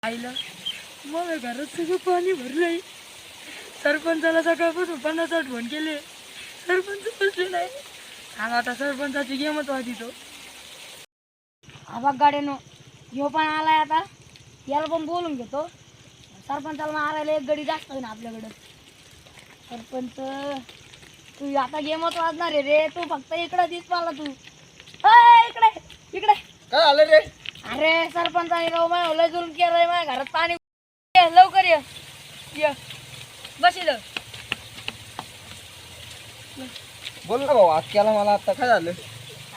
आईला मग घरात सगळं पाणी भरलंय. सरपंचाला सकाळपासून 50-60 फोन केले, सरपंच बसले नाही. सांग आता सरपंचाची गेमच वाटी तो. हा बघ गाड्यानो, ह्यो पण आलाय आता, याला पण बोलून घेतो. सरपंचाला मारायला एक गडी जास्त आहे ना आपल्याकडं. सरपंच तू आता गेमच वाजणार आहे रे, तू फक्त इकडं दिस मला तू. इकडे इकडे काय झालं रे? अरे सरपंचाने राव माझ्या लय जुलूम केलंय. माझ्या घरात पाणी लवकर ये बस इथं. बोल ना भाऊ, आज केला मला आता. काय झालं?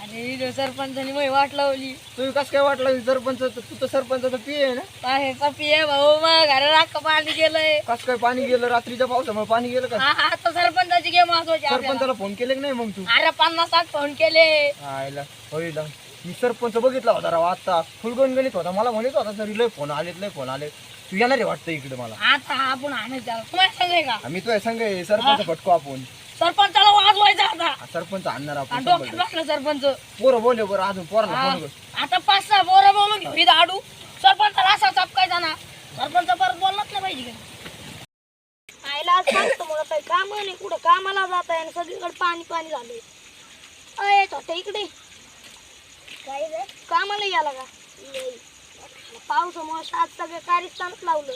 अरे इथं सरपंचाने माझी वाट लावली. तू कस काय वाटलं सरपंच? तू तर सरपंचाचा पी आहे ना? आहे पप्पी आहे भाऊ, मग घरात अख्खं पाणी गेलंय. कस काय पाणी गेलं? रात्रीच्या पावसामुळे पाणी गेलं का? आता सरपंचाची गेम वाजवायची आपल्याला. सरपंचाला फोन केले की नाही मग तू? अरे 50-60 फोन केले. आयला होईल. मी सरपंच बघितला होता राव आता, फुल गणगणित होता. मला म्हणत होता सर लय फोन आले. तू येणार आहे वाटतं इकडे मला. आता आपण आणायचं त्याला. तुम्हाला सांगाय का आम्ही तुझ्या संघ सरपंच फटको आपण. सरपंचाला वाजवायचं आता. सरपंच आणणार आपण. डोक्यात बसलं सरपंच. पोरं बोलले बरं, अजून पोरांना फोन कर. आता 5-6 पोरं बोलून घेऊ इथं आडू. सरपंचाला असा चपकायचा ना, सरपंच परत बोललाच नाही पाहिजे का. आईला आज सांगतो मग काही काम नाही, कुठं कामाला जात आहे आणि सगळीकडे पाणी झालंय. अय छोट्या इकडे काय रे, कामाला याला का? पावसामुळे शाळेत सगळं कारस्थानच लावलं.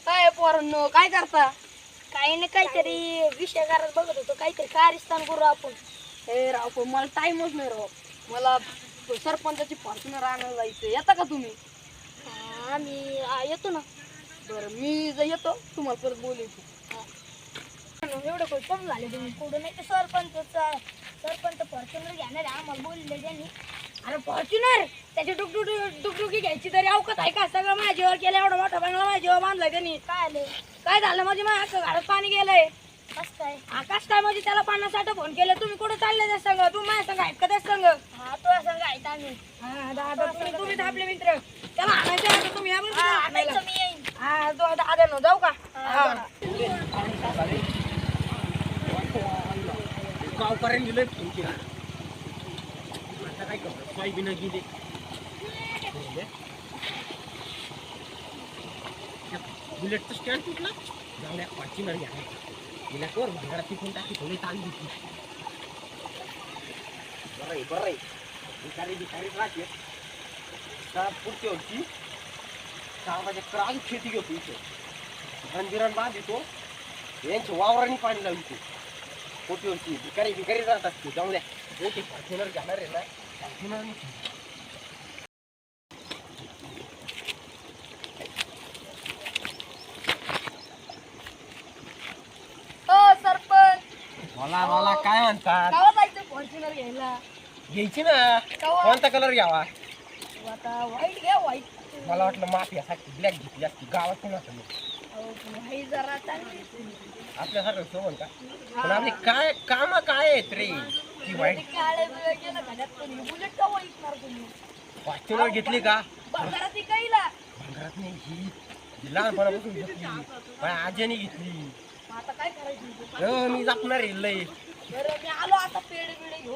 काय पोरांनो काय करता? काही नाही, काहीतरी विषय करत बघत होतो, काहीतरी कारस्थान करू आपण. हे राव पण मला टाइमच नाही राव. मला सरपंचाची फॉर्च्युनर आणायला जायचं. येता का तुम्ही? आम्ही येतो ना. बरं मी येतो, तुम्हाला परत बोलायचं. एवढं काही कमी झाले तुम्ही पुढं. नाही तर सरपंच फॉर्च्युनर घेणार आम्हाला बोलले त्यांनी. अरे फॉर्च्युनर त्याची डुकडुकी घ्यायची तरी अवकात आहे का? सगळं माझ्या जीवावर केलं. एवढा मोठा बंगला माझ्या जीवावर बांधलाय त्यांनी. काय झालं म्हणजे माझ्या घरात पाणी गेलंय. आकाश काय म्हणजे त्याला 50-60 फोन केले. तुम्ही कुठे चालले त्या संघ? तू माझ्या संघ आहेत का त्या संघ? हा तुझ्या संघ आहेत आम्ही. हा दादा तुम्ही आपले मित्र. त्याला आणायचं आहे तुम्ही या बरं. हा दादा नो जाऊ का? गावकऱ्यांनी लय फोन केला. आता काय करतो? सोयाबीन गेली. बुलेटचं स्टँड तुटला. जाऊया फॉर्च्युनर घ्या. गेल्या कर भांगारात तिथून टाकी थोडी ताण घेतली. बरं आहे. भिकारी राहते. पुढच्या वर्षी 6 वाजेकर अजून शेती घेतो इथे. घनबिरण बांधितो. यांच्या वावरांनी पाणी लावतो. मोठी वर्षी भिकारी राहत असते. जाऊ द्या. मोठी फॉर्च्युनर घेणार आहे ना, फॉर्च्युनर सरपंच मला काय म्हणतात? गावात जायचं फॉर्च्युनर घ्यायला. घ्यायची ना. कोणता कलर घ्यावा? आता व्हाईट घ्या. व्हाईट मला वाटलं माफियासाठी ब्लॅक घेतली असती. गावात कोण असं व्हाईट जरा चांगली. आपल्यासारखं सोबत का? पण आपली काय काम काय आहेत रे? ती वाईट बुलेट का विकणार तुम्ही? फॉर्च्युनर घेतली का? भंगारात विकायला. भंगारात नाही, ही लहानपणापासून घेतली. माझ्या आजीने घेतली. आता काय करायचं? मी जपणार आहे लय. बरं मी आलो आता. पेढे घेऊ.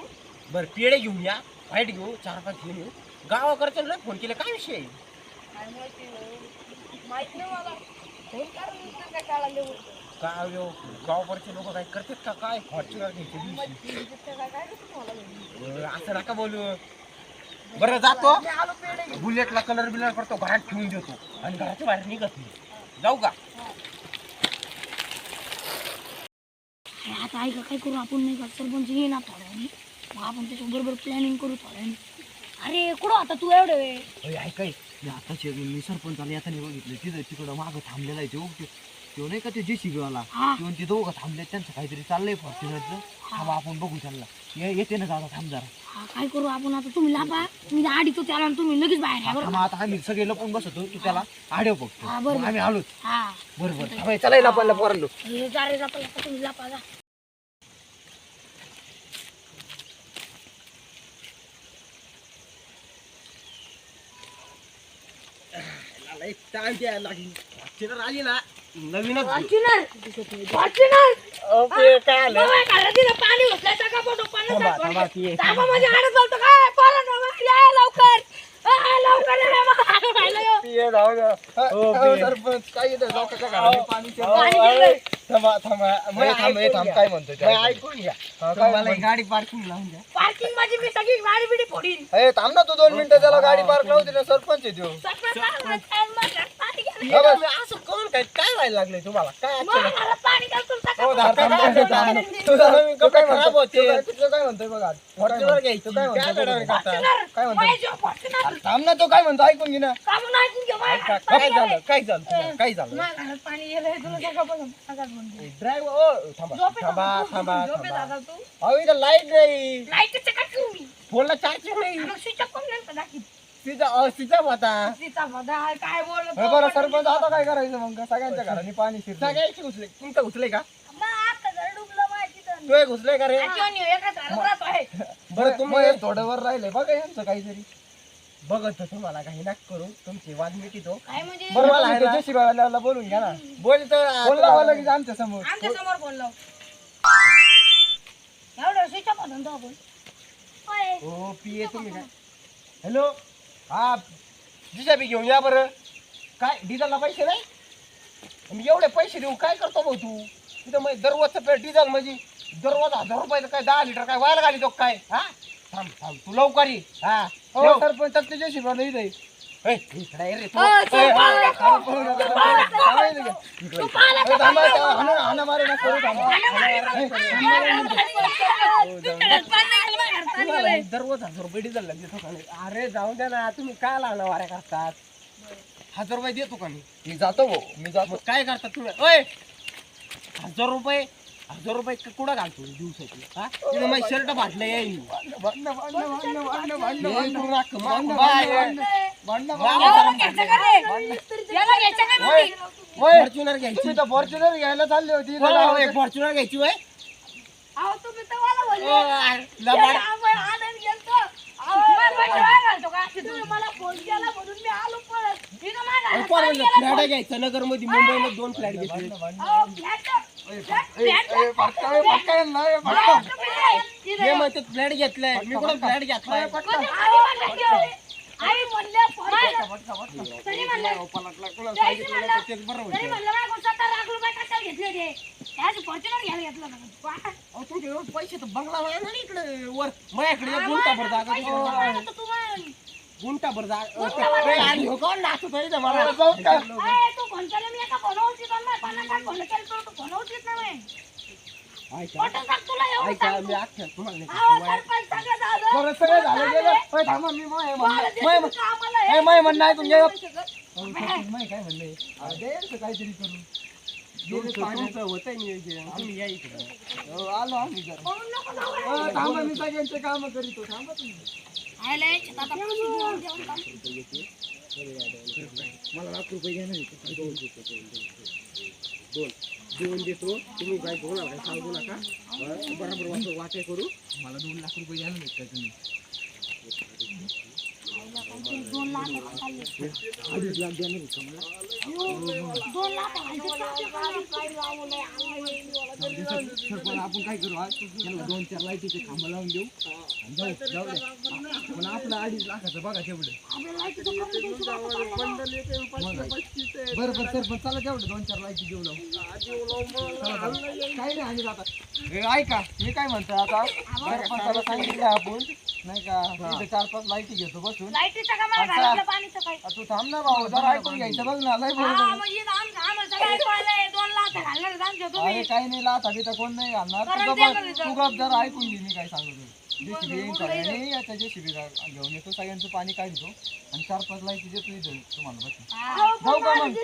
बरं पेढे घेऊन या. व्हाईट घेऊ. 4-5 घेऊन येऊ. गावाकडच्या लय फोन केले. काय विषय? माहित नाही मला. फोन काय काढायला काय गावाकडचे लोक काय करतात का? काय फॉर्च्युनर घ्यायचे असं नका बोलू. बरं जातो. बुलेटला कलर बिलर करतो. घरात ठेवून देतो आणि घराच्या बाहेर निघत नाही. जाऊ का? आता ऐका काय करू आपण. नाही का सरपंच ये ना थोड्याने, मग आपण त्याच्याबरोबर प्लॅनिंग करू थोड्याने. अरे कुठं आता तू एवढं वेळ? ऐकाय मी आताच मी सरपंचाला येताना बघितलं. तिकडं मागं थांबलेला आहे तो नाही का, ते JCB-वाला. ते दोघं थांबले. त्यांचं काहीतरी चाललंय फॉर्च्युनरचं. थांबा आपण बघू. त्यांना येते ना दादा. थांब जरा. काय करू आपण आता? तुम्ही लापा, मी आडीतो त्याला आणि तुम्ही लगेच बाहेर या. बरोबर आता आम्ही सगळे लपून बसतो. तू त्याला आडव बघतो. आम्ही आलो. हा बरोबर. चला लपायला पोरांनो. हे जा रे जाता तुम्ही लापा जा. टाइम द्यायला लागली. फॉर्च्युनर आली ना नवीनच. फॉर्च्युनर काय आलं बाबा, घरात तिथं पाणी घुसलंय, सकाळपासून पन्नास थांबा, साठ थांबा, वर्षे. ती- थांबा, माझी हाडं चालतं काय? पोरांनो, या लवकर. लवकर या, मला हाडं व्हायला यो. पिये जाऊ द्या. हो, पिये. सरपंच काय येतं लोकांच्या घराने पाणी शिरलं. पाणी शिरलंय. थांबा थांबा हे थांब, हे थांब, काय म्हणतोय ते नाही, ऐकून. ऐकून घ्या हा, काय तुम्हाला म्हणतोय? गाडी पार्किंग लावून द्या पार्किंग माझी मी सगळी गाडी बिडी फोडीन. ए, थांब ना तू 2 मिनिटं, त्याला गाडी पार्क लावू दे ना, सरपंच आहे त्यो. सरपंच मला माझ्या घरात पाणी गेलं. हे बघ, असं करून काय व्हायला लागले तुम्हाला काय माझ्या अडचण घरात पाणी गेलं, तुला हो, सकाळपासून थांब, थांब, काय थांब, झालं? थांब. तुझा तो काय खराब म्हणतोय? होते तुझं काय म्हणतोय बघा. फॉर्च्युनर घ्यायची तो काय म्हणतोय काय बघा. वेळावर करता? फॉर्च्युनर. काय म्हणतो? माझ्या फॉर्च्युनर. थांब ना, तो काय म्हणतो ऐकून घे ना. का म्हणून ऐकून घे, माझ्या घरात काय पाणी झालं गेलंय. काय झालं तुम्हाला? काय झालं माझ्या घरात पाणी गेलंय, तुला सकाळपासून सांगत म्हणते. ड्रायव्हर थांबा झोपेत थांबा होता तू. थांबा झोपेत थांबा होता तू. अहो इथं लाईट नाही लाईटचं काय करू मी? फोनला चार्जिंग नाही मग switch off करून नंतर दाखवीन. तिचा होता तिचा बदाल काय बोलत हे बरं, सरपंच आता काय करायचं मग? सगळ्यांच्या घराने पाणी शिरलं. सगळ्याची घुसले तुमचं घुसले का मग आता घर डुबलं माहिती तर. तू घुसले का रे आजी न्यू एकाच घरात राहतो आहे. बरं मग तुम्ही हे थोडंवर राहिले बघा यांचं काहीतरी. बघत तुम्हाला काही नाक करू तुमची वाद मिटितो काय म्हणजे बरं, मला तुम्ही आहे ना. त्याच्याशी बाळाला बोलून घ्या ना. बोलतो फोन लावा लगेच आमच्या समोर. आमच्या समोर फोन लाव. एवढं स्विच ऑफ होतं तो आपण. होय. हो पिये तुम्ही काय हॅलो हा जिजाबी घेऊन या बरं काय डिझेलला पैसे नाही मी एवढे पैसे देऊन काय करतो भाऊ तू तिथं मग दररोजचं पेट डिझेल म्हणजे दररोज 1000 रुपयाचं काय 10 लिटर काय व्हायला घाली तो काय हा थांब थांब तू लवकर ये हा हो, ठेव. सरपंच त्याच्याशी बाळा इथे. ए, इकडे ये रे तू. हो, ए, सरपंच. थांब, पळू नका, थांब, इकडे ये. तू पाहिलं ए, का? थांबा, हाणा मारे ना करू, थांबा. तुम्हाला दररोज 1000 रुपये डिझेल देतो का नाही? अरे जाऊ द्या ना तुम्ही काय लावणार वाऱ्या करतात 1000 रुपये देतो का मी मी जातो भाऊ, मी जातो. मग काय करतात तुम्ही ओय 1000 रुपये कुठं घालतो दिवसाची हा तिथे माझी शर्ट फाटलं येईल भांडणं, भांडणं, भांडणं, भांडणं, भांडणं, हे भांडणं. तू राख, भांडणं, बाय. भांडणं, भांडणं, वा, भांडणं. याला घ्यायचं का रे? याला घ्यायचं का होय, नाही? होय. फॉर्च्युनर घ्यायची तुम्ही तर फॉर्च्युनर घ्यायला चालली होती. फॉर्च्युनर घ्यायची वय अहो, तुम्ही तर मला बोलले. लबाड आपण आनंद गेलतो. अहो, मला काय घालतो का? तुम्ही मला फोन केला म्हणून मी आलो पळत. इथं माझ्या घरात कोण पाणी म्हणलं गेलं. फ्लॅट घ्यायचा नगर मध्ये मुंबईमध्ये 2 फ्लॅट घेतले अहो, फ्लॅट पटकन नाही, पटकन. हे म्हणते फ्लॅट घेतलाय मी कुठं फ्लॅट घेतलाय आई म्हणल्या तरी म्हणलं पलटला कोणाला सांगितलं नाही तर तेच बरं तरी होतं म्हणलं माझ्याकडून 17 लाख रुपये कशाला घेतले ते त्याच फॉर्च्युनर घ्यायला घेतलं का? अहो तुमचे एवढे पैसे तर बंगला आहे ना इकडे वर माझ्याकडे एक गुंठाभर जागा तिकडे गुंठाभर जागा आणि हो कोण नाचत आहे इथं मला जाऊ का? तू फोन केला मी एका फोनवर उचलत नाही 50 लाख फोन केलं तर तू फोन उचलत नाही ऐका खोटं सांग तुला एवढं ऐका सांगतो. मी अख्ख्या तुम्हाला नाही अहो, सांगू. सरपंच सगळं झालं. बरं, सगळं झालं गेलं. होय, थांबा, मी माय म्हणणं. मला जे माय तुझं कामाला ए, आहे. माय म्हणणं ऐकून घ्या. सगळं. माय काय म्हणणं आहे? द्यायचं काहीतरी करून. तुमचं होतंय नियोजन तुम्ही या इकडे हो, आलो आम्ही जरा. पळून नको जाऊ रे. हो, थांबा, मी सगळ्यांचे काम करीतो. थांबा तुम्ही. आयला याच्यात आता पैसे घेऊन देऊन टाक. मला लाख रुपये घेणार दोन देऊन देतो तुम्ही काय बोला काय सांगू नका बरोबर वाटे करू मला 2 लाख रुपये द्या ना भेटता तुम्ही. 2 लाख खाल्ले. 2.5 लाख देणार होतं मला 2 लाख खाल्ले. सरपंच आपण काय करू आज त्याला 2-4 लाईटीचे खांब लावून देऊ आणि जाऊ दे. पण आपलं 2.5 लाखाचं बघा तेवढं. आपल्या लाईटीचं काम द्यायचं बा आता. बरं बरं सरपंच चला तेवढं 2-4 लाईटी देऊ लावू. काही नाही आणि आता हे ऐका मी काय म्हणतो आता सरपंचाला सांगितलं आपण नाही का इथे 4-5 लाईटी घेतो बसून. लाईटीचं का मला घरातलं पाणीचं काय? तू थांब ना भाऊ जरा ऐकून घ्यायचं बघ ना लय बोलतो. हा, म्हणजे आम्हाला सगळं ऐकवायलंय. 2 लाख घालणार आहेत आमच्या अरे तुम्ही. काही नाही लाथा बिथा कोण नाही घालणार कारण तू ते गप करीत तू गप जरा ऐकून घे मी काय सांगतो जेसीबी येईन सगळ्यांनी आता जेसीबी घेऊन येतो सगळ्यांचं पाणी काढतो आणि 4-5 लाईटी देतो इथं तुम्हाला बस. जाऊ का मग?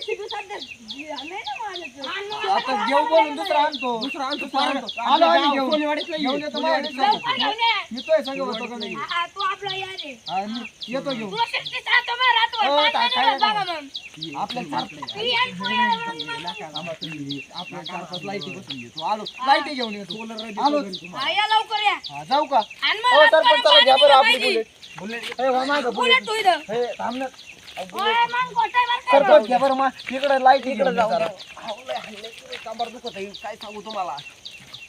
आता घेऊ बोलून दुसरा आणतो दुसरा आणतो दुसरा आणतो. आपल्या आलो आम्ही गाव घेऊन कोणीवाडीतला घेऊन येतो माझ्याकडे लवकर घेऊन ये. मी तोय संग होतो का नाही हा, तू आपला या रे. आणि येतो घेऊन तुला शिस्तीत राहतो मग रातभर. हो, पाणी काय- नाही काय- बघा मग. आपल्या चार तू ये आणि तू ये. थांबा तुम्ही. आपल्या 4-5 लाईटी बसून घेतो आलो लाईटी घेऊन येतो आलो हा, या लवकर या. हा, जाऊ का आणि हो मग सरपंचाला घ्या बरं आपली पाहिजे. बुलेट हे वा मागं बुलेट बुलेट तू इथं. हे थांब ना होय, मग कोटाय बरं का? सरपंच घ्या बरं मा तिकडे लाईट इकडे इकडे जाऊ जाऊ कंबर दुखत आहे काय सांगू तुम्हाला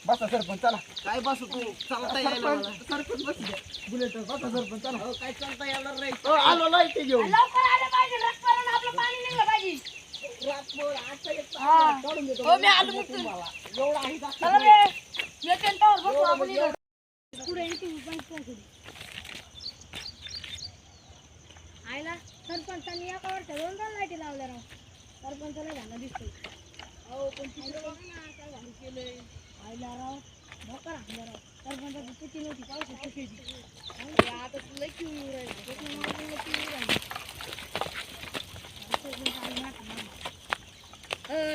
बसा सरपंच चला काय बसू तू चालता यायला मला. सरपंच बस द्या बुलेट बसा सरपंच चला अहो, काय चालता येणार नाही. आलो लाईट घेऊन लवकर आले पाहिजे रस्त्यावरून आपलं पाणी निघलं पाहिजे रातभर आता एक हा. तास काढून देतो. हो, मी आलो मुठून. तुम्हाला. एवढा आहे का? चला रे येते टावर बसू आपण इथं. पुढे इथे आयला सरपंचांनी एका वर्षात 2 लाईटी लावल्या राव सरपंचाला झालं दिसतंय अहो पण तिकडे बघा ना काय झालं केलंय आयला राव भोकर आणलं राव सरपंचाची चुकी नव्हती पावसाची चुकीची आता लय क्यू येऊ राहिला त्याच्यामुळे लय क्यू येऊ राहिला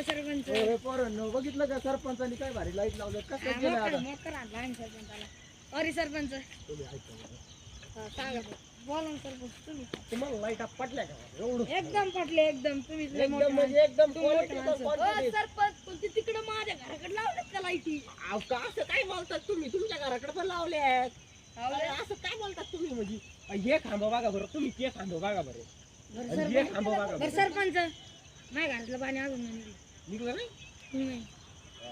सरपंच पोरांनो बघितलं का सरपंचानी काय भारी लाईट लावलं कसं केलं आता मोकर आणला आणि सरपंचाला अरे सरपंच तुम्ही ऐका बरं. सांगा बोला ना सरपंच तुम्ही तुम्हाला लाईट पटल्या का एवढं एकदम पटले एकदम तुम्ही लय मोठे एकदम म्हणजे माणसं. एकदम तुम्ही मोठे quality माणसं. तो quantity. सरपंच पण ते तिकडे माझ्या घराकडे लावलेत का लाईटी अहो, का असं काय बोलतात तुम्ही तुमच्या घराकडे पण लावल्यात अरे, असं काय बोलतात तुम्ही म्हणजे हे खांबा बघा बरं तुम्ही ते खांबा बघा बरं आणि हे खांबा बघा बरं बरं सरपंच माझ्या घरातलं पाणी अजून नाही निघलं. निघलं नाही नाही.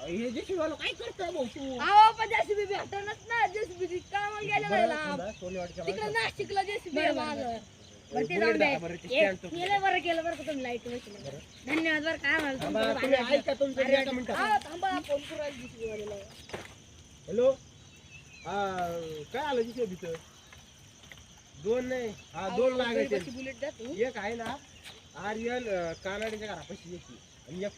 हे जे शिवाला काय करतोय भाऊ तू अहो पण जेसीबी भेटणच ना जेसीबी कामाला गेलेला आहे बरं, लांब. समजा, सोनेवाडीच्या तिकडे माणसाला. नाशिकला जेसीबी आहे माझं बरं ते बुलेट जाऊन दाखवा बरं, ते stand तो. द्या बरं केलं बरं का तुम्ही लाईट बसले धन्यवाद बरं काय म्हणाल थांबा, तुमचं तुम्ही भारी ऐका तुमचं वाटलं. एका मिनिटात. हा, थांबा फोन करू राहिली JCB वाल्याला. हॅलो काय आलं तिथे भीतर 2 नाही हा 2 लागायचे बुलेट द्या तू एक आहे ना आर्यन कानाडीच्या घरापाशी एक आणि एक